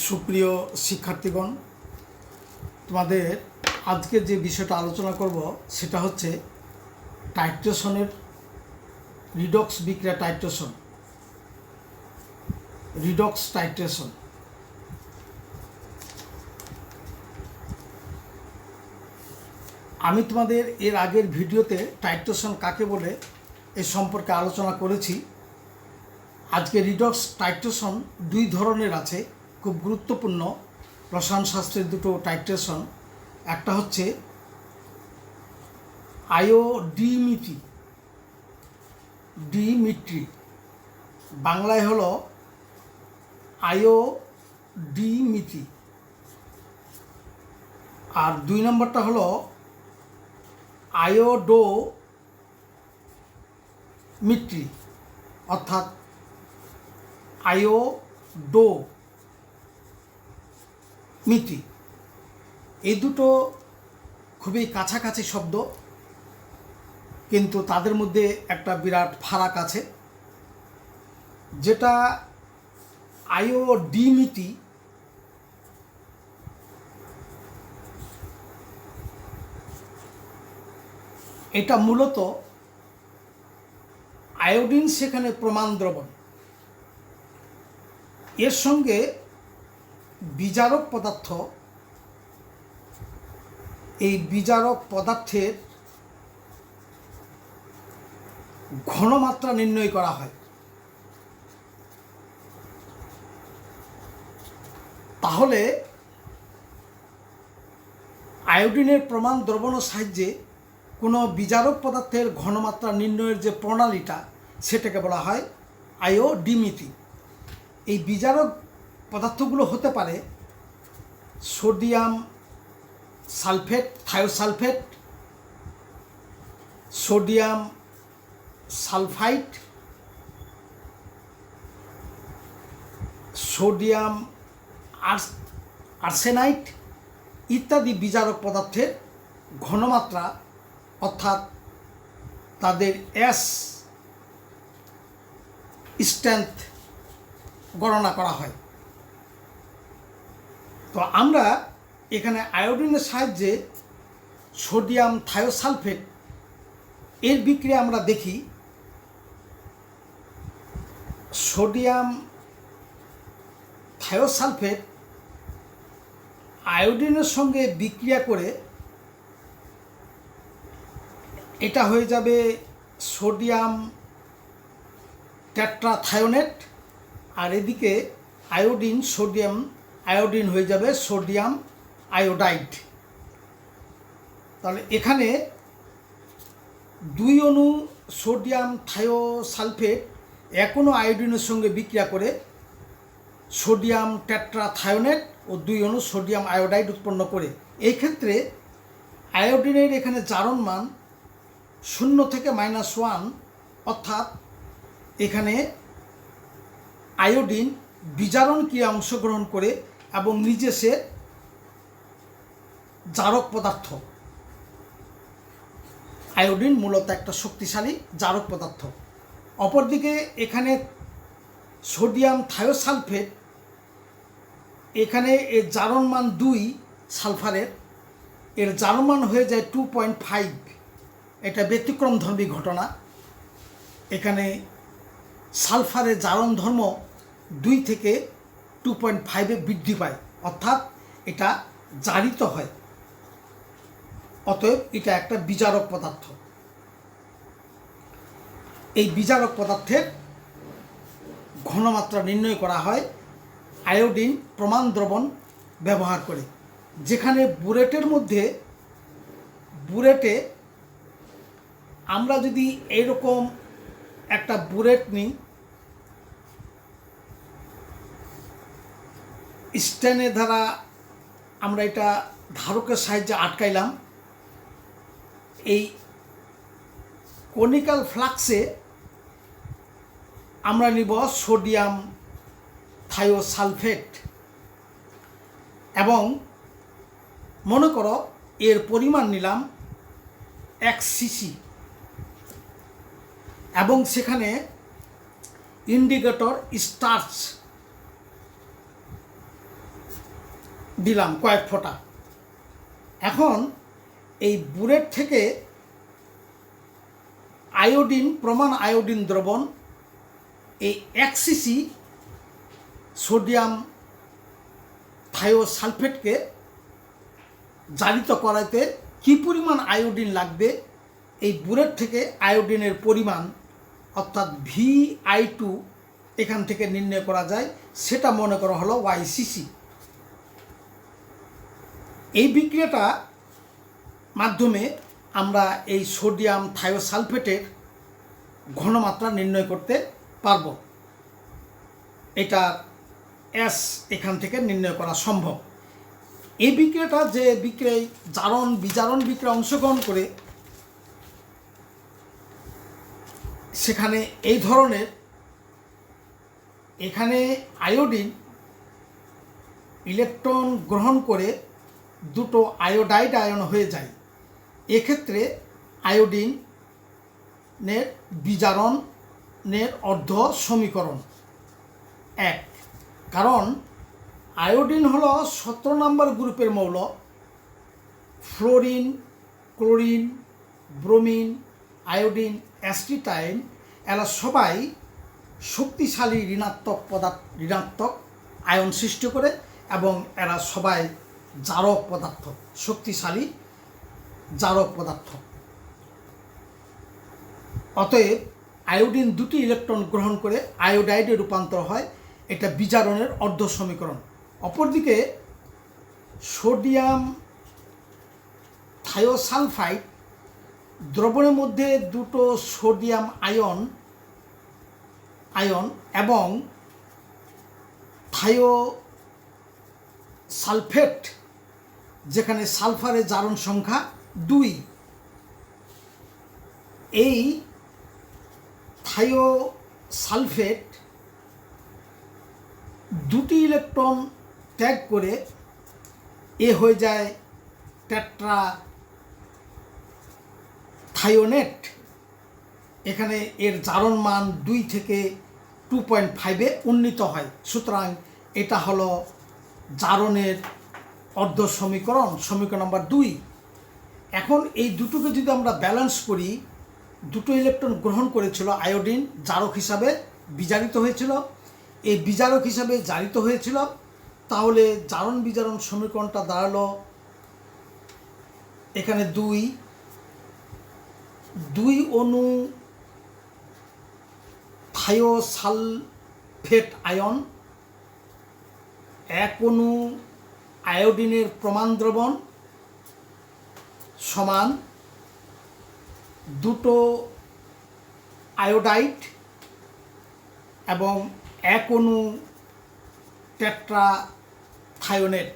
সুপ্রিয় শিক্ষার্থীগণ, তোমাদের আজকে যে বিষয়টা আলোচনা করব সেটা হচ্ছে টাইট্রেশনের রিডক্স বিক্রিয়া রিডক্স টাইট্রেশন। আমি তোমাদের এর আগের ভিডিওতে টাইট্রেশন কাকে বলে এ সম্পর্কে আলোচনা করেছি। আজকে রিডক্স টাইট্রেশন দুই ধরনের আছে, খুব গুরুত্বপূর্ণ রসায়নশাস্ত্রের দুটো টাইট্রেশন। একটা হচ্ছে ডিমিট্রি, বাংলায় হলো আয়োডিমিতি, আর দুই নম্বরটা হলো আয়োডোমিট্রি, অর্থাৎ আয়োডোমিতি। এই দুটো খুবই কাছাকাছি শব্দ, কিন্তু তাদের মধ্যে একটা বিরাট ফারাক আছে। যেটা আয়োডিমিতি, এটা মূলত আয়োডিন সেখানে প্রমাণ দ্রবণ, এর সঙ্গে বিজারক পদার্থ, এই বিজারক পদার্থের ঘনমাত্রা নির্ণয় করা হয়। তাহলে আয়োডিনের প্রমাণ দ্রবণের সাহায্যে কোনো বিজারক পদার্থের ঘনমাত্রা নির্ণয়ের যে প্রণালীটা, সেটাকে বলা হয় আয়োডিমিতি। এই বিজারক পদার্থগুলো হতে পারে sodium sulphate, thiosulphate, sodium sulphide, sodium arsenite ইত্যাদি বিজারক পদার্থের ঘনমাত্রা, অর্থাৎ তাদের স্ট্রেংথ গণনা করা হয়। তো আমরা এখানে আয়োডিনের সাহায্যে সোডিয়াম থায়োসালফেট এর বিক্রিয়া আমরা দেখি। সোডিয়াম থায়োসালফেট আয়োডিনের সঙ্গে বিক্রিয়া করে এটা হয়ে যাবে সোডিয়াম টেট্রাথায়োনেট, আর এদিকে আয়োডিন হয়ে যাবে সোডিয়াম আয়োডাইড। তাহলে এখানে দুই অণু সোডিয়াম থায়োসালফেট এক অণু আয়োডিনের সঙ্গে বিক্রিয়া করে সোডিয়াম টেট্রাথায়োনেট ও দুই অণু সোডিয়াম আয়োডাইড উৎপন্ন করে। এই ক্ষেত্রে আয়োডিনের এখানে জারণ মান 0 থেকে -1, অর্থাৎ এখানে আয়োডিন বিজারণ ক্রিয়া অংশগ্রহণ করে এবং নিজে সে জারক পদার্থ। আয়োডিন মূলত একটা শক্তিশালী জারক পদার্থ। অপরদিকে এখানে সোডিয়াম থায়োসালফেট, এখানে এর জারণ মান 2 সালফারের, এর জারণ মান হয়ে যায় 2.5। এটা ব্যতিক্রমধর্মী ঘটনা। এখানে সালফারের জারণ ধর্ম 2 থেকে 2.5-এ বৃদ্ধি পায়, অর্থাৎ এটা জারিত হয়। অতএব এটা একটা বিজারক পদার্থ। এই বিজারক পদার্থের ঘনমাত্রা নির্ণয় করা হয় আয়োডিন প্রমাণ দ্রবণ ব্যবহার করে। যেখানে বুরেটে আমরা যদি এইরকম একটা বুরেট নিই, স্ট্যানের দ্বারা আমরা এটা ধারকের সাহায্যে আটকাইলাম, এই কনিক্যাল ফ্লাক্সে আমরা নিব সোডিয়াম থায়োসালফেট এবং মনে করো এর পরিমাণ নিলাম 1 সিসি, এবং সেখানে ইন্ডিকেটর স্টার্চ দিলাম কয়েক ফোঁটা। এখন এই বুলেট থেকে আয়োডিন, প্রমাণ আয়োডিন দ্রবণ, এই 1 সিসি সোডিয়াম থায়োসালফেটকে জারিত করাতে কী পরিমাণ আয়োডিন লাগবে, এই বুলেট থেকে আয়োডিনের পরিমাণ অর্থাৎ VI2 এখান থেকে নির্ণয় করা যায়। সেটা মনে করা হলো YCC। এই বিক্রিয়াটা মাধ্যমে আমরা এই সোডিয়াম থায়োসালফেটের ঘনমাত্রা নির্ণয় করতে পারব। এটা S এখান থেকে নির্ণয় করা সম্ভব। এই বিক্রিয়াটা যে বিক্রিয়ায় জারণ বিজারণ বিক্রিয়া অংশগ্রহণ করে, সেখানে এই ধরনের, এখানে আয়োডিন ইলেকট্রন গ্রহণ করে দুটো আয়োডাইড আয়ন হয়ে যায়। এক্ষেত্রে আয়োডিনের বিজারণের অর্ধ সমীকরণ 1, কারণ আয়োডিন হলো 17 নম্বর গ্রুপের মৌল। ফ্লোরিন, ক্লোরিন, ব্রোমিন, আয়োডিন, অ্যাসিটাইন এরা সবাই শক্তিশালী ঋণাত্মক আয়ন সৃষ্টি করে এবং এরা সবাই জারক পদার্থ, শক্তিশালী জারক পদার্থ। অতএব আয়োডিন দুটি ইলেকট্রন গ্রহণ করে আয়োডাইডে রূপান্তর হয়। এটা বিজারণের অর্ধ সমীকরণ। অপরদিকে সোডিয়াম থায়োসালফাইড দ্রবণের মধ্যে দুটো সোডিয়াম আয়ন এবং থায়োসালফেট, যেখানে সালফারের জারণ সংখ্যা 2, এই থায়োসালফেট দুটি ইলেকট্রন ত্যাগ করে এ হয়ে যায় টেট্রা থায়োনেট। এখানে এর জারণ মান 2 থেকে 2.5-এ উন্নীত হয়। সুতরাং এটা হলো জারণের অর্ধ সমীকরণ, সমীকরণ নম্বর 2। এখন এই দুটোকে যদি আমরা ব্যালেন্স করি, দুটো ইলেকট্রন গ্রহণ করেছিল আয়োডিন, জারক হিসাবে বিজারিত হয়েছিল। এই বিজারক হিসাবে জারিত হয়েছিল, তাহলে জারণ বিজারণ সমীকরণটা দাঁড়ালো এখানে 2 অণু থায়োসালফেট আয়ন, 1 অণু আয়োডিনের প্রমাণ দ্রবণ সমান দুটো আয়োডাইড এবং 1 অণু টেট্রা থায়োনেট।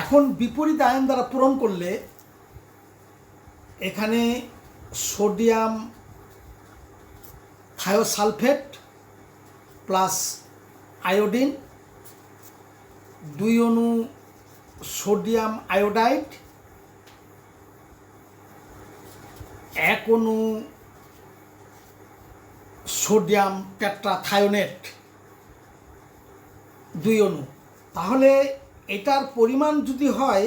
এখন বিপরীত আয়ন দ্বারা পূরণ করলে এখানে সোডিয়াম থায়োসালফেট প্লাস আয়োডিন, 2 অণু সোডিয়াম আয়োডাইড, 1 অণু সোডিয়াম টেট্রাথায়োনেট, 2 অণু। তাহলে এটার পরিমাণ যদি হয়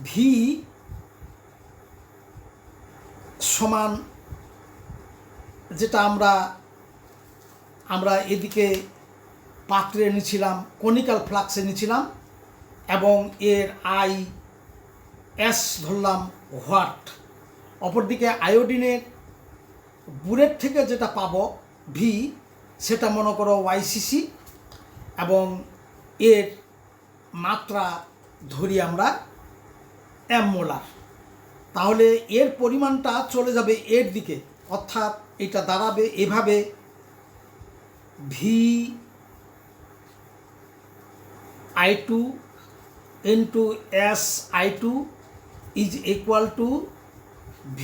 V সমান, যেটা আমরা এদিকে পাত্রে নিয়েছিলাম, কনিক্যাল ফ্লাক্সে নিয়েছিলাম এবং এর IS ধরলাম হোয়াট। অপরদিকে আয়োডিনের বুলেট থেকে যেটা পাবো V, সেটা মনে করো YCC এবং এর মাত্রা ধরি আমরা M মোলার। তাহলে এর পরিমাণটা চলে যাবে এর দিকে, অর্থাৎ এটা দাঁড়াবে এভাবে VI2 into SI2 is equal to V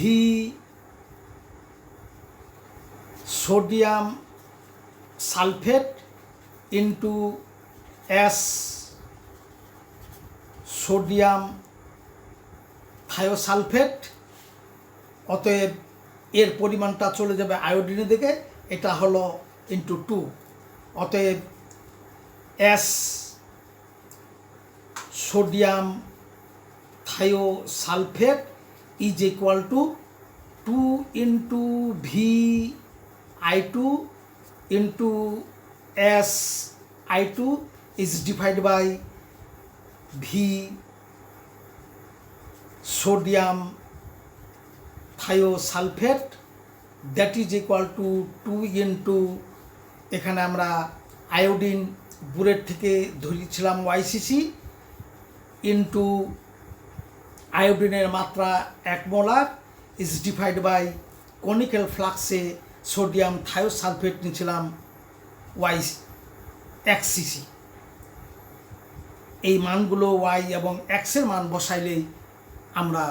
sodium sulfate into S sodium thiosulphate. অতএব এর পরিমাণটা চলে যাবে আয়োডিনের দিকে, এটা হলো ইন্টু 2। অতএব S sodium thiosulphate is equal to 2 into Vi2 into Si2 is divided by V sodium thiosulphate that is equal to 2 into এখানে আমরা আয়োডিন বুরেট থেকে ধরিয়েছিলাম YCC ইন্টু আয়োডিনের মাত্রা 1 molar is divide by conical ফ্লাক্সে sodium thiosulphate নিয়েছিলাম XCC। এই মানগুলো Y এবং X এর মান বসাইলেই আমরা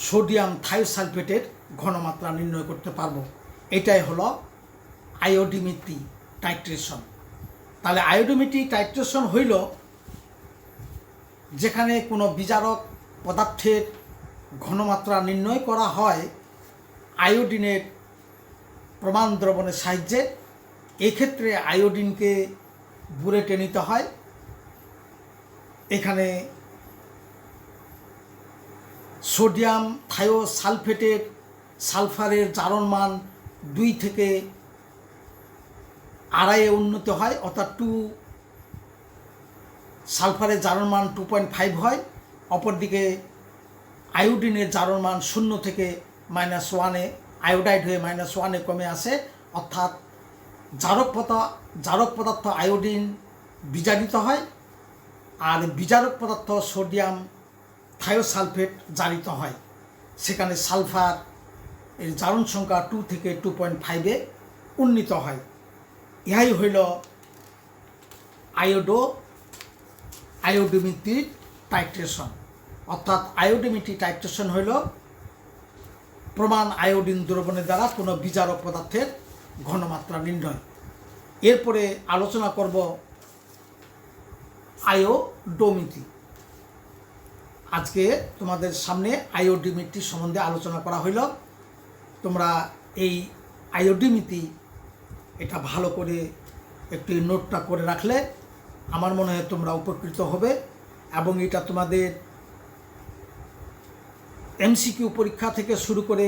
সোডিয়াম থায়োসালফেটের ঘনমাত্রা নির্ণয় করতে পারবো। এটাই হলো আয়োডিমিত্রি টাইট্রেশন। তাহলে আয়োডিমিত্রি টাইট্রেশন হইল যেখানে কোনো বিজারক পদার্থের ঘনমাত্রা নির্ণয় করা হয় আয়োডিনের প্রমাণ দ্রবণের সাহায্যে। এক্ষেত্রে আয়োডিনকে বুরেটে নিতে হয়। এখানে সোডিয়াম থায়োসালফেটের সালফারের জারণ মান 2 থেকে 2.5 উন্নত হয়, অর্থাৎ সালফারের জারণ মান 2.5 হয়। অপরদিকে আয়োডিনের জারণ মান 0 থেকে -1-এ আয়োডাইড হয়ে -1-এ কমে আসে, অর্থাৎ জারক পদার্থ আয়োডিন বিজারিত হয় আর বিজারক পদার্থ সোডিয়াম থায়োসালফেট জারিত হয়। সেখানে সালফার এর জারণ সংখ্যা 2 থেকে 2.5-এ উন্নীত হয়। ইহাই হইল আয়োডিমিত্রি টাইট্রেশন। অর্থাৎ আয়োডিমিত্রি টাইট্রেশন হইল প্রমাণ আয়োডিন দ্রবণের দ্বারা কোনো বিজারক পদার্থের ঘনমাত্রা নির্ণয়। এরপরে আলোচনা করব আয়োডোমিত্রি। আজকে তোমাদের সামনে আয়োডিমিত্রি সম্বন্ধে আলোচনা করা হইল। তোমরা এই আয়োডিমিত্রি এটা ভালো করে একটু নোটটা করে রাখলে আমার মনে হয় তোমরা উপকৃত হবে এবং এটা তোমাদের MCQ পরীক্ষা থেকে শুরু করে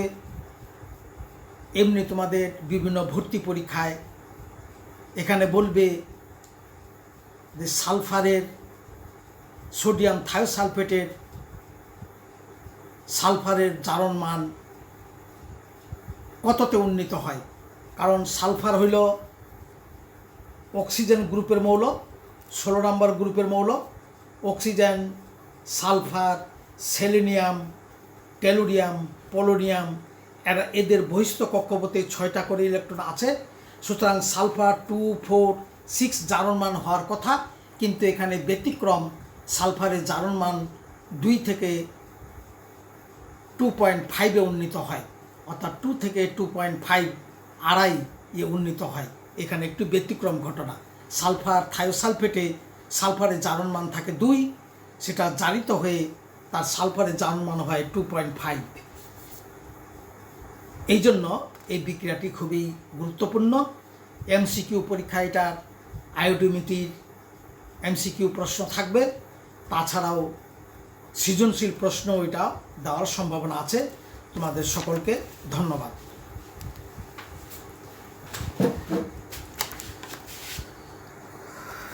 এমনি তোমাদের বিভিন্ন ভর্তি পরীক্ষায় এখানে বলবে যে সালফারের সোডিয়াম থায়োসালফেটের সালফারের জারণ মান কততে উন্নীত হয়। কারণ সালফার হইল অক্সিজেন গ্রুপের মৌল, 16 নম্বর গ্রুপের মৌল। Oxygen, sulphur, selenium, tellurium, polonium এদের বহিস্থ কক্ষপথে 6টা করে ইলেকট্রন আছে। সুতরাং সালফার 2, 4, 6 জারণ মান হওয়ার কথা, কিন্তু এখানে ব্যতিক্রম। সালফারের জারণ মান 2 থেকে 2.5-এ উন্নীত হয়, অর্থাৎ 2 থেকে 2.5 2.5 উন্নীত হয়। এখানে একটু ব্যতিক্রম ঘটনা। সালফার থায়োসালফেটে সালফারের জারণ মান থাকে 2, সেটা জারিত হয়ে তার সালফারের জারণ মান হয় 2.5। এই জন্য এই বিক্রিয়াটি খুবই গুরুত্বপূর্ণ। MCQ পরীক্ষা এটার আয়োডিমিত্রির MCQ প্রশ্ন থাকবে, তাছাড়াও সৃজনশীল প্রশ্ন এটা দেওয়ার সম্ভাবনা আছে। তোমাদের সকলকে ধন্যবাদ।